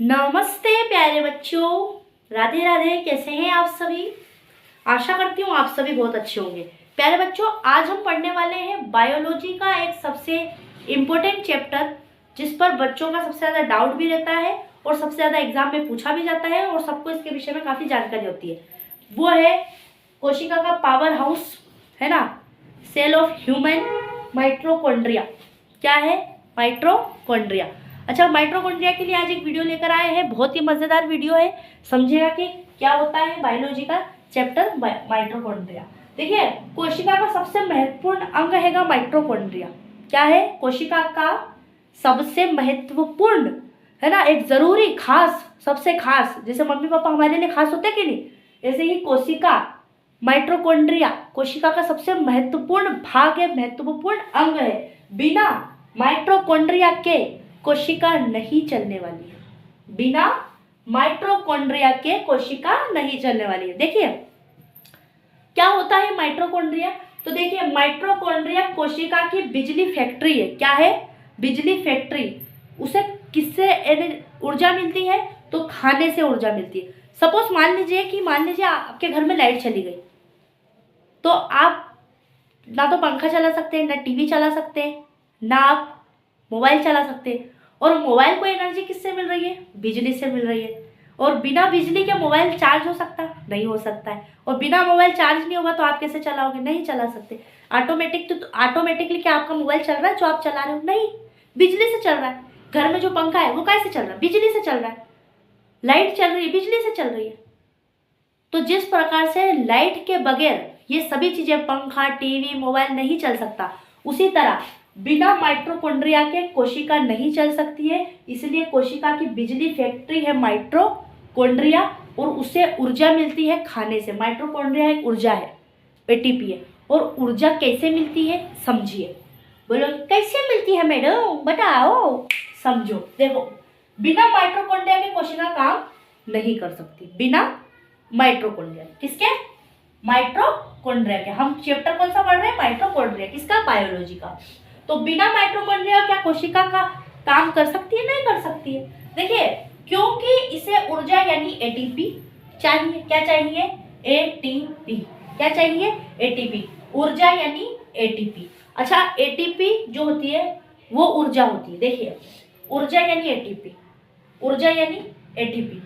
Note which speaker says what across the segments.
Speaker 1: नमस्ते प्यारे बच्चों, राधे राधे। कैसे हैं आप सभी? आशा करती हूँ आप सभी बहुत अच्छे होंगे। प्यारे बच्चों, आज हम पढ़ने वाले हैं बायोलॉजी का एक सबसे इम्पोर्टेंट चैप्टर, जिस पर बच्चों का सबसे ज़्यादा डाउट भी रहता है और सबसे ज़्यादा एग्जाम में पूछा भी जाता है और सबको इसके विषय में काफ़ी जानकारी होती है। वो है कोशिका का पावर हाउस, है ना, सेल ऑफ ह्यूमन, माइटोकॉन्ड्रिया। क्या है? माइटोकॉन्ड्रिया। अच्छा, माइटोकॉन्ड्रिया के लिए आज एक वीडियो लेकर आए हैं। बहुत ही मज़ेदार वीडियो है, समझिएगा कि क्या होता है बायोलॉजी का चैप्टर माइटोकॉन्ड्रिया। देखिए, कोशिका का सबसे महत्वपूर्ण अंग हैगा माइटोकॉन्ड्रिया। क्या है? कोशिका का सबसे महत्वपूर्ण, है ना, एक जरूरी, खास, सबसे खास, जैसे मम्मी पापा हमारे लिए खास होते कि नहीं, ऐसे ही कोशिका, माइटोकॉन्ड्रिया कोशिका का सबसे महत्वपूर्ण भाग है, महत्वपूर्ण अंग है। बिना माइटोकॉन्ड्रिया के कोशिका नहीं चलने वाली है। बिना माइटोकॉन्ड्रिया के कोशिका नहीं चलने वाली है। देखिए क्या होता है माइटोकॉन्ड्रिया। तो देखिए, माइटोकॉन्ड्रिया कोशिका की बिजली फैक्ट्री है। क्या है? बिजली फैक्ट्री। उसे किससे ऊर्जा मिलती है? तो खाने से ऊर्जा मिलती है। सपोज मान लीजिए आपके घर में लाइट चली गई, तो आप ना तो पंखा चला सकते हैं, ना टीवी चला सकते हैं, ना आप मोबाइल चला सकते हैं। और मोबाइल को एनर्जी किससे मिल रही है? बिजली से मिल रही है। और बिना बिजली के मोबाइल चार्ज हो सकता है? नहीं हो सकता है। और बिना मोबाइल चार्ज नहीं होगा तो आप कैसे चलाओगे? नहीं चला सकते। ऑटोमेटिकली क्या आपका मोबाइल चल रहा है जो आप चला रहे हो? नहीं, बिजली से चल रहा है। घर में जो पंखा है वो कैसे चल रहा है? बिजली से चल रहा है। लाइट चल रही है, बिजली से चल रही है। तो जिस प्रकार से लाइट के बगैर ये सभी चीजें, पंखा, टीवी, मोबाइल नहीं चल सकता, उसी तरह बिना माइटोकॉन्ड्रिया के कोशिका नहीं चल सकती है। इसलिए कोशिका की बिजली फैक्ट्री है माइटोकॉन्ड्रिया, और उसे ऊर्जा मिलती है खाने से। माइटोकॉन्ड्रिया एक ऊर्जा है, एटीपी है। और ऊर्जा कैसे मिलती है समझिए। बोलो कैसे मिलती है मैडम, बताओ। समझो, देखो, बिना माइटोकॉन्ड्रिया के कोशिका काम नहीं कर सकती। बिना माइटोकॉन्ड्रिया किसके? माइटोकॉन्ड्रिया के। हम चैप्टर कौन सा पढ़ रहे हैं? माइटोकॉन्ड्रिया। किसका? बायोलॉजी का। तो बिना माइटोकॉन्ड्रिया क्या कोशिका का काम कर सकती है? नहीं कर सकती है। देखिए, क्योंकि इसे ऊर्जा यानी एटीपी चाहिए। क्या चाहिए? एटीपी। क्या चाहिए? एटीपी। ऊर्जा यानी एटीपी। अच्छा, एटीपी जो होती है वो ऊर्जा होती है। देखिए, ऊर्जा यानी एटीपी, ऊर्जा यानी एटीपी।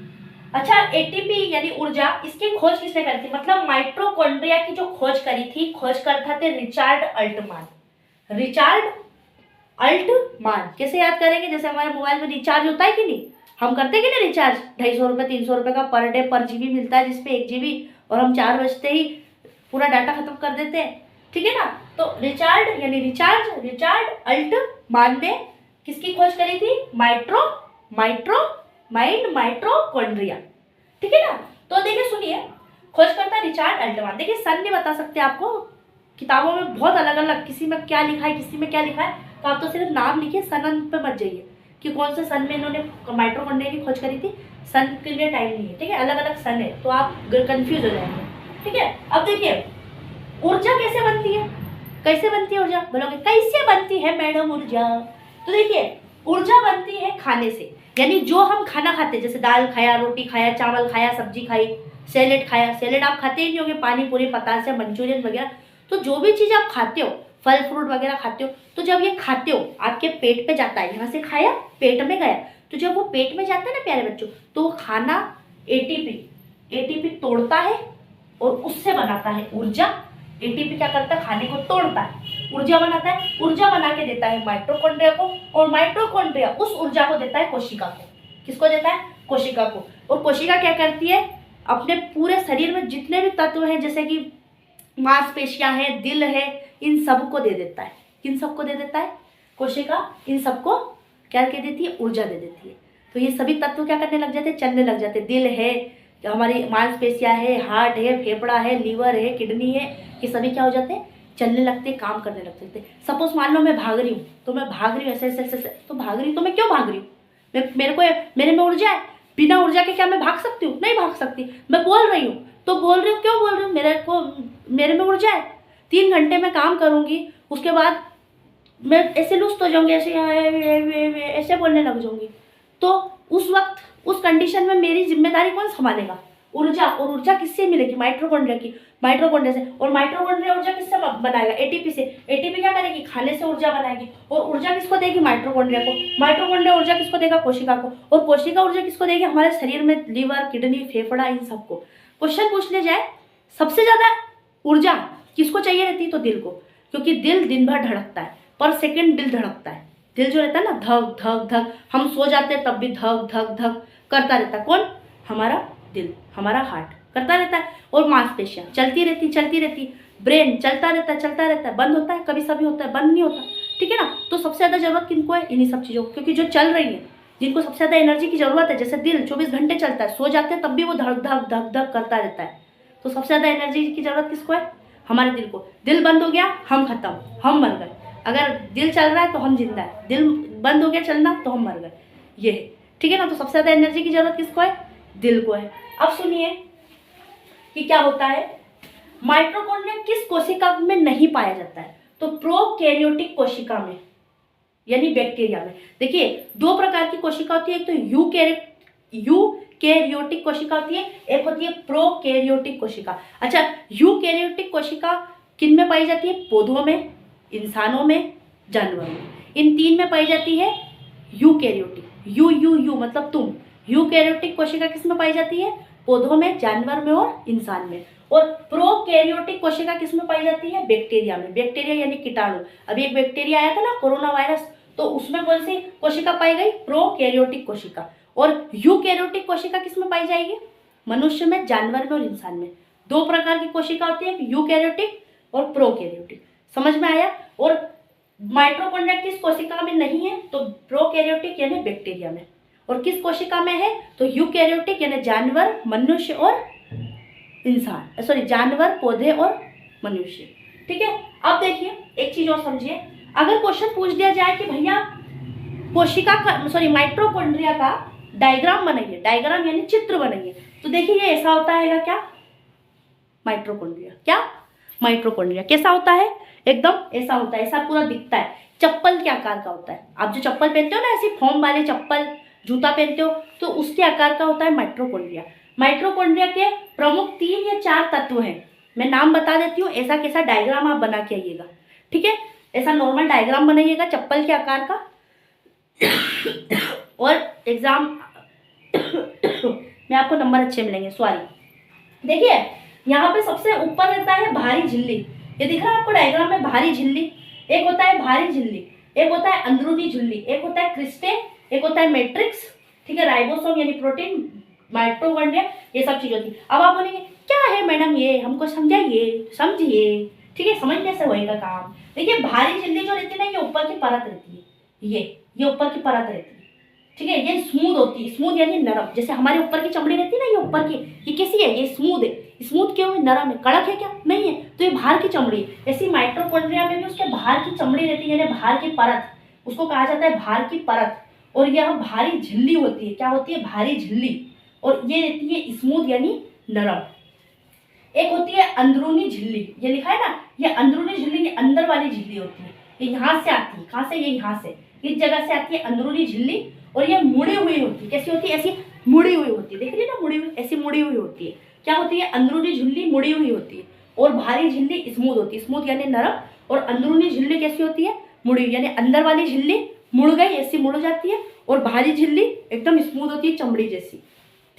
Speaker 1: अच्छा, एटीपी यानी ऊर्जा, इसकी खोज किसने करी थी? मतलब माइटोकॉन्ड्रिया की जो खोज करी थी, खोजकर्ता थे रिचार्ड अल्टमान। Richard Altmann. कैसे याद करेंगे? जैसे हमारे मोबाइल में रिचार्ज होता है कि नहीं, हम करते हैं कि नहीं रिचार्ज, 250 रुपये 300 रुपये का पर डे पर जीबी मिलता है, जिसपे 1 जीबी, और हम 4 बजते ही पूरा डाटा खत्म कर देते हैं, ठीक है ना। तो रिचार्ड यानी रिचार्ड अल्टमान ने किसकी खोज करी थी? माइटोकॉन्ड्रिया, ठीक है ना। तो देखिए, सुनिए, खोजकर्ता रिचार्ड अल्टमान। देखिए, सन नहीं बता सकते आपको, किताबों में बहुत अलग अलग, किसी में क्या लिखा है, किसी में क्या लिखा है, तो आप तो सिर्फ नाम लिखिए, सन पे मत जाइए कि कौन से सन में इन्होंने माइटोकॉन्ड्रिया की खोज करी थी। सन के लिए टाइम नहीं है, ठीक है, अलग अलग सन है, तो आप कंफ्यूज हो जाएंगे, ठीक है। अब देखिए, ऊर्जा कैसे बनती है? कैसे बनती है ऊर्जा? बोलोगे कैसे बनती है मैडम ऊर्जा? तो देखिए, ऊर्जा बनती है खाने से। यानी जो हम खाना खाते हैं, जैसे दाल खाया, रोटी खाया, चावल खाया, सब्जी खाई, सैलेड खाया। सैलेड आप खाते ही नहीं होंगे, पानी पूरी, पतासे, मंचूरियन वगैरह। तो जो भी चीज़ आप खाते हो, फल फ्रूट वगैरह खाते हो, तो जब ये खाते हो आपके पेट पे जाता है, यहाँ से खाया पेट में गया, तो जब वो पेट में जाता है ना प्यारे बच्चों, तो वो खाना एटीपी तोड़ता है और उससे बनाता है ऊर्जा। एटीपी क्या करता है? खाने को तोड़ता है, ऊर्जा बनाता है, ऊर्जा बना के देता है माइटोकॉन्ड्रिया को, और माइटोकॉन्ड्रिया उस ऊर्जा को देता है कोशिका को। किसको देता है? कोशिका को। और कोशिका क्या करती है? अपने पूरे शरीर में जितने भी तत्व हैं, जैसे कि मांसपेशियां हैं, दिल है, इन सबको दे देता है। किन सबको दे देता है? कोशिका इन सबको क्या कह देती है? ऊर्जा दे देती है। तो ये सभी तत्व क्या करने लग जाते हैं? चलने लग जाते हैं। दिल है, हमारी मांसपेशियां है, हार्ट है, फेफड़ा है, लीवर है, किडनी है, ये सभी क्या हो जाते हैं? चलने लगते, काम करने लगते थे। सपोज मान लो मैं भाग रही हूँ, तो मैं भाग रही हूँ ऐसे ऐसे ऐसे, तो भाग रही हूँ, तो मैं क्यों भाग रही हूँ? मेरे में ऊर्जा है। बिना ऊर्जा के क्या मैं भाग सकती हूँ? नहीं भाग सकती। मैं बोल रही हूँ, तो बोल रही हूँ, क्यों बोल रही हूँ? मेरे में ऊर्जा है। 3 घंटे में काम करूँगी, उसके बाद मैं ऐसे लुप्त हो जाऊंगी, ऐसे बोलने लग जाऊंगी। तो उस वक्त उस कंडीशन में मेरी जिम्मेदारी कौन संभालेगा? ऊर्जा। और ऊर्जा किससे मिलेगी? माइटोकॉन्ड्रिया की, माइटोकॉन्ड्रिया से। और माइटोकॉन्ड्रिया ऊर्जा किससे बनाएगा? एटीपी से। एटीपी क्या करेगी? खाने से ऊर्जा बनाएगी। और ऊर्जा किसको देगी? माइटोकॉन्ड्रिया को। माइटोकॉन्ड्रिया ऊर्जा किसको देगा? कोशिका को। और कोशिका ऊर्जा किसको देगी? हमारे शरीर में लीवर, किडनी, फेफड़ा, इन सबको। क्वेश्चन पूछ लिया जाए, सबसे ज्यादा ऊर्जा किसको चाहिए रहती है? तो दिल को, क्योंकि दिल दिन भर धड़कता है, पर सेकंड दिल धड़कता है। दिल जो रहता है ना, धक धक धक, हम सो जाते हैं तब भी धक धक धक करता रहता है। कौन? हमारा दिल, हमारा हार्ट करता रहता है। और मांसपेशियां चलती रहती, ब्रेन चलता रहता है, बंद होता है, कभी सभी होता है, बंद नहीं होता, ठीक है ना। तो सबसे ज्यादा जरूरत किनको है? इन्हीं सब चीजों को, क्योंकि जो चल रही है, जिनको सबसे ज्यादा एनर्जी की जरूरत है, जैसे दिल 24 घंटे चलता है, सो जाते हैं तब भी वो धक धक धक धक करता रहता है। तो सबसे ज्यादा एनर्जी की जरूरत किसको है? हमारे दिल को। दिल बंद हो गया, हम खत्म, हम मर गए। अगर दिल चल रहा है तो हम जिंदा है, दिल बंद हो गया चलना तो हम मर गए, ये है, ठीक है ना। तो सबसे ज्यादा एनर्जी की जरूरत किसको है? दिल को है। अब सुनिए कि क्या होता है, माइटोकॉन्ड्रिया किस कोशिका में नहीं पाया जाता है? तो प्रोकैरियोटिक कोशिका में, यानी बैक्टीरिया में। देखिए, दो प्रकार की कोशिका होती है, एक तो यूकैरियोटिक कोशिका होती है, एक होती है प्रोकैरियोटिक कोशिका। अच्छा, यूकैरियोटिक कोशिका किन में पाई जाती है? पौधों में, इंसानों में, जानवरों में। इन तीन में पाई जाती है यूकैरियोटिक। यू मतलब तुम। यूकैरियोटिक कोशिका किस में पाई जाती है? पौधों में, जानवर में और इंसान में। और प्रोकैरियोटिक कोशिका किस में पाई जाती है? बैक्टीरिया में। बैक्टीरिया यानी कीटाणु। अभी एक बैक्टीरिया आया था ना, कोरोना वायरस, तो उसमें कौन सी कोशिका पाई गई? प्रोकैरियोटिक कोशिका। और यूकैरियोटिक कोशिका किस में पाई जाएगी? मनुष्य में, जानवर में और इंसान में। दो प्रकार की कोशिका होती है, यूकैरियोटिक और प्रोकैरियोटिक। समझ में आया? और माइटोकॉन्ड्रिया किस कोशिका में नहीं है? तो प्रोकैरियोटिक यानी बैक्टीरिया में। और किस कोशिका में है? तो यूकैरियोटिक यानी जानवर, मनुष्य और इंसान, सॉरी, जानवर, पौधे और मनुष्य, ठीक है। अब देखिए एक चीज और समझिए, अगर क्वेश्चन पूछ दिया जाए कि भैया कोशिका का, सॉरी, माइटोकॉन्ड्रिया का डायग्राम बनाइए, डायग्राम यानी चित्र बनाइए, तो देखिए ये ऐसा होता है क्या? माइटोकॉन्ड्रिया। क्या? माइटोकॉन्ड्रिया कैसा होता है? एकदम ऐसा होता है, ऐसा पूरा दिखता है, चप्पल के आकार का होता है। आप जो चप्पल पहनते हो ना, ऐसी फॉर्म वाले चप्पल, जूता पहनते हो, तो उसके आकार का होता है माइटोकॉन्ड्रिया। माइटोकॉन्ड्रिया के प्रमुख 3 या 4 तत्व हैं, मैं नाम बता देती हूँ, ऐसा कैसा डायग्राम आप बना के आइएगा, ठीक है। ऐसा नॉर्मल डायग्राम बनाइएगा चप्पल के आकार का। और एग्जाम में आपको नंबर अच्छे मिलेंगे, सॉरी। देखिए यहाँ पे सबसे ऊपर रहता है भारी झिल्ली, ये दिख रहा है आपको डायग्राम में, भारी झिल्ली। एक होता है भारी झिल्ली, एक होता है अंदरूनी झिल्ली, एक होता है क्रिस्टे, एक होता है मैट्रिक्स, ठीक है, राइबोसोम यानी प्रोटीन, माइटोकॉन्ड्रिया, ये सब चीज होती है। अब आप बोलेंगे क्या है मैडम ये, हमको समझाइए, समझिए, ठीक है, समझने से होएगा काम। देखिए भारी झिल्ली जो रहती है ना, ये ऊपर की परत रहती है, ये ऊपर की परत रहती है, ठीक है। ये स्मूथ होती है, स्मूथ यानी नरम, जैसे हमारे ऊपर की चमड़ी रहती है ना, ये ऊपर की, ये कैसी है? ये स्मूथ है। स्मूथ क्यों है? नरम है। कड़क है क्या? नहीं है, तो ये बाहर की चमड़ी है। ऐसी माइटोकॉन्ड्रिया में भी उसके बाहर की चमड़ी रहती है, यानी बाहर की परत, उसको कहा जाता है बाहर की परत। और यह भारी झिल्ली होती है, क्या होती है? भारी झिल्ली। और ये रहती है स्मूथ यानी नरम। एक होती है अंदरूनी झिल्ली, ये लिखा है ना, ये अंदरूनी झिल्ली, ये अंदर वाली झिल्ली होती है, ये यहाँ से आती है, कहाँ से? ये यहाँ से, इस जगह से आती है अंदरूनी झिल्ली। और ये मुड़ी हुई होती है, कैसी होती है? ऐसी मुड़ी हुई होती है, देख रही है ना, मुड़ी हुई, ऐसी मुड़ी हुई होती है। क्या होती है? अंदरूनी झिल्ली मुड़ी हुई होती है। और भारी झिल्ली स्मूथ होती है, स्मूथ यानी नरम। और अंदरूनी झिल्ली कैसी होती है? मुड़ी हुई, यानी अंदर वाली झिल्ली मुड़ गई, ऐसी मुड़ जाती है। और भारी झिल्ली एकदम स्मूथ होती है, चमड़ी जैसी,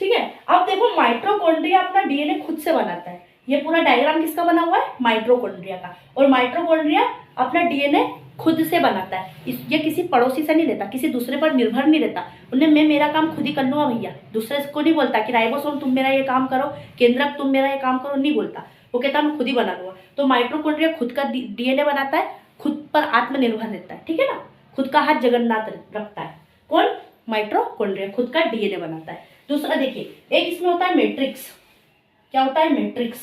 Speaker 1: ठीक है। अब देखो माइटोकॉन्ड्रिया अपना डीएनए खुद से बनाता है, ये पूरा डायग्राम किसका बना हुआ है? माइटोकॉन्ड्रिया का। और माइटोकॉन्ड्रिया अपना डीएनए खुद से बनाता है, ये किसी पड़ोसी से नहीं लेता, किसी दूसरे पर निर्भर नहीं रहता। उन्हें मैं मेरा काम खुद ही कर लूँगा भैया, दूसरे को नहीं बोलता कि राइबोसोम तुम मेरा ये काम करो, केंद्रक तुम मेरा ये काम करो, नहीं बोलता। वो कहता मैं खुद ही बना लूँगा। तो माइटोकॉन्ड्रिया खुद का डीएनए बनाता है, खुद पर आत्मनिर्भर रहता है, ठीक है ना, खुद का हाथ जगन्नाथ रखता है। कौन? माइटोकॉन्ड्रिया खुद का डीएनए बनाता है। दूसरा देखिए, एक इसमें होता है मैट्रिक्स। क्या होता है? मैट्रिक्स।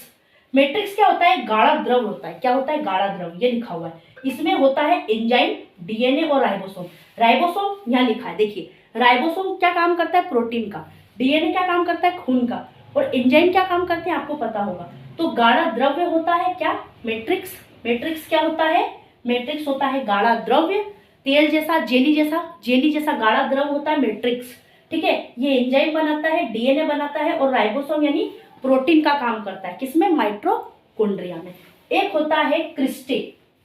Speaker 1: मैट्रिक्स क्या होता है? गाढ़ा द्रव होता है। क्या होता है? गाढ़ा द्रव, ये लिखा हुआ है। इसमें होता है एंजाइम, डीएनए और राइबोसोम। राइबोसोम यहाँ लिखा है, देखिए राइबोसोम क्या काम करता है? प्रोटीन का। डीएनए क्या काम करता है? खून का। और एंजाइम क्या काम करते हैं? आपको पता होगा। तो गाढ़ा द्रव्य होता है क्या? मैट्रिक्स। मैट्रिक्स क्या होता है? मैट्रिक्स होता है गाढ़ा द्रव्य, तेल जैसा, जेली जैसा गाढ़ा द्रव होता है मैट्रिक्स। ठीक है। ये एंजाइम बनाता है, डीएनए बनाता है, और राइबोसोम यानी प्रोटीन का काम करता है किसमें, माइटोकॉन्ड्रिया में। एक होता है क्रिस्टे।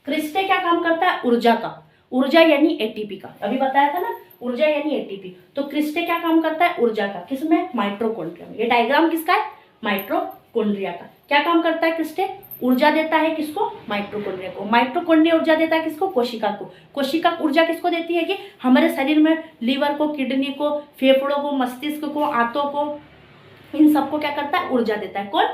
Speaker 1: क्रिस्टे क्या काम करता है, ऊर्जा का, ऊर्जा यानी एटीपी का, अभी बताया था ना, ऊर्जा यानी एटीपी। तो क्रिस्टे क्या काम करता है, ऊर्जा का, किसमें, माइटोकॉन्ड्रिया में। ये डायग्राम किसका है, माइटोकॉन्ड्रिया का। क्या काम करता है क्रिस्टे, ऊर्जा देता है किसको, माइटोकॉन्ड्रिया को। माइटोकॉन्ड्रिया ऊर्जा देता है किसको, कोशिका को। कोशिका ऊर्जा किसको देती है कि हमारे शरीर में लीवर को, किडनी को, फेफड़ों को, मस्तिष्क को, आंतों को, इन सबको क्या करता है, ऊर्जा देता है कौन,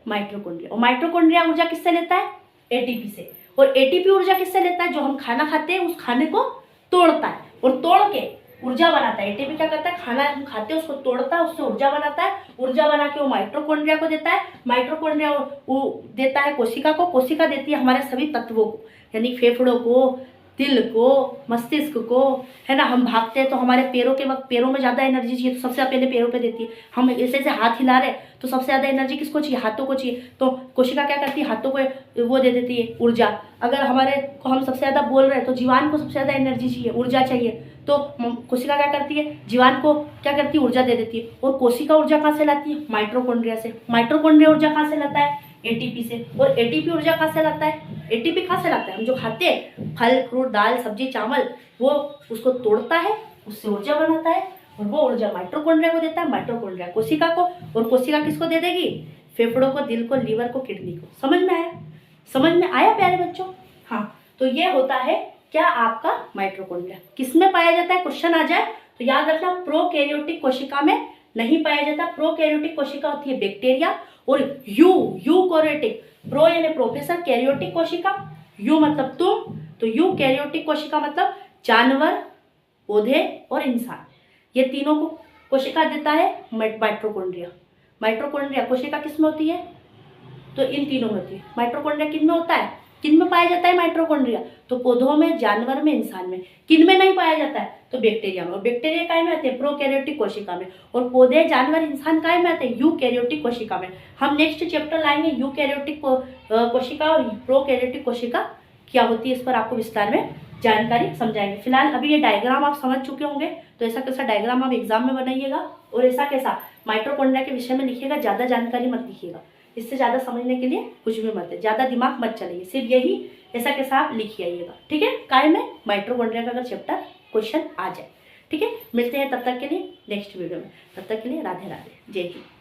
Speaker 1: माइटोकॉन्ड्रिया। और माइटोकॉन्ड्रिया ऊर्जा किससे लेता है, एटीपी से। और एटीपी ऊर्जा किससे लेता है, जो हम खाना खाते हैं उस खाने को तोड़ता है और तोड़ के ऊर्जा बनाता है। एटीपी क्या करता है, खाना हम खाते हैं उसको तोड़ता है, उससे ऊर्जा बनाता है। ऊर्जा बना के वो माइटोकॉन्ड्रिया को देता है। माइटोकॉन्ड्रिया वो देता है कोशिका को, कोशिका देती है हमारे सभी तत्वों को, यानी फेफड़ों को, दिल को, मस्तिष्क को, है ना। हम भागते हैं तो हमारे पैरों के वक्त पैरों में ज़्यादा एनर्जी चाहिए, तो सबसे पहले पैरों पे देती है। हम ऐसे ऐसे हाथ हिला रहे हैं तो सबसे ज़्यादा एनर्जी किसको चाहिए, हाथों को चाहिए, तो कोशिका क्या करती है, हाथों को वो दे देती है ऊर्जा। अगर हमारे को हम सबसे ज़्यादा बोल रहे हैं तो जीवान को सबसे ज़्यादा एनर्जी चाहिए, ऊर्जा चाहिए, तो कोशिका क्या करती है, जीवान को क्या करती है, ऊर्जा दे देती है। और कोशिका ऊर्जा कहाँ से लाती है, माइटोकॉन्ड्रिया से। माइटोकॉन्ड्रिया ऊर्जा कहाँ से लाता है, एटीपी से। और एटीपी ऊर्जा कहाँ से लाता है, एटीपी कहाँ से लाता है, हम जो खाते हैं फल फ्रूट दाल सब्जी चावल, वो उसको तोड़ता है, उससे ऊर्जा बनाता है, और वो ऊर्जा माइटोकॉन्ड्रिया को देता है। माइटोकॉन्ड्रिया कोशिका को, और कोशिका किसको दे देगी, फेफड़ों को, दिल को, लीवर को, किडनी को। समझ में आया, समझ में आया प्यारे बच्चों। हाँ, तो ये होता है क्या, आपका माइटोकॉन्ड्रिया। किसमें पाया जाता है, क्वेश्चन आ जाए तो याद रखना, प्रोकैरियोटिक कोशिका में नहीं पाया जाता। प्रोकैरियोटिक कोशिका होती है बैक्टीरिया, और यूकैरियोटिक, प्रो यानी प्रोफेसर, कैरियोटिक कोशिका, यू मतलब तुम, तो यूकैरियोटिक कोशिका मतलब जानवर, पौधे और इंसान, ये तीनों को कोशिका देता है माइटोकॉन्ड्रिया। माइटोकॉन्ड्रिया कोशिका किस में होती है, तो इन तीनों में होती है। माइटोकॉन्ड्रिया किन में होता है, किन में पाया जाता है माइटोकॉन्ड्रिया, तो पौधों में, जानवर में, इंसान में। किन में नहीं पाया जाता है, तो बैक्टीरिया में। और बैक्टीरिया काय में आते हैं, प्रोकैरियोटिक कोशिका में। और पौधे, जानवर, इंसान काय में आते हैं, यूकैरियोटिक कोशिका में। हम नेक्स्ट चैप्टर लाएंगे यूकैरियोटिक कोशिका और प्रोकैरियोटिक कोशिका क्या होती है, इस पर आपको विस्तार में जानकारी समझाएंगे। फिलहाल अभी ये डायग्राम आप समझ चुके होंगे, तो ऐसा कैसा डायग्राम आप एग्जाम में बनाइएगा, और ऐसा कैसा माइटोकॉन्ड्रिया के विषय में लिखिएगा। ज़्यादा जानकारी मत लिखिएगा, इससे ज़्यादा समझने के लिए कुछ भी मत है, ज़्यादा दिमाग मत चलाइए, सिर्फ यही ऐसा कैसा आप लिख आइएगा, ठीक है। काय में, माइटोकॉन्ड्रिया का अगर चैप्टर क्वेश्चन आ जाए, ठीक है। मिलते हैं तब तक के लिए नेक्स्ट वीडियो में, तब तक के लिए राधे राधे, जय हिंद।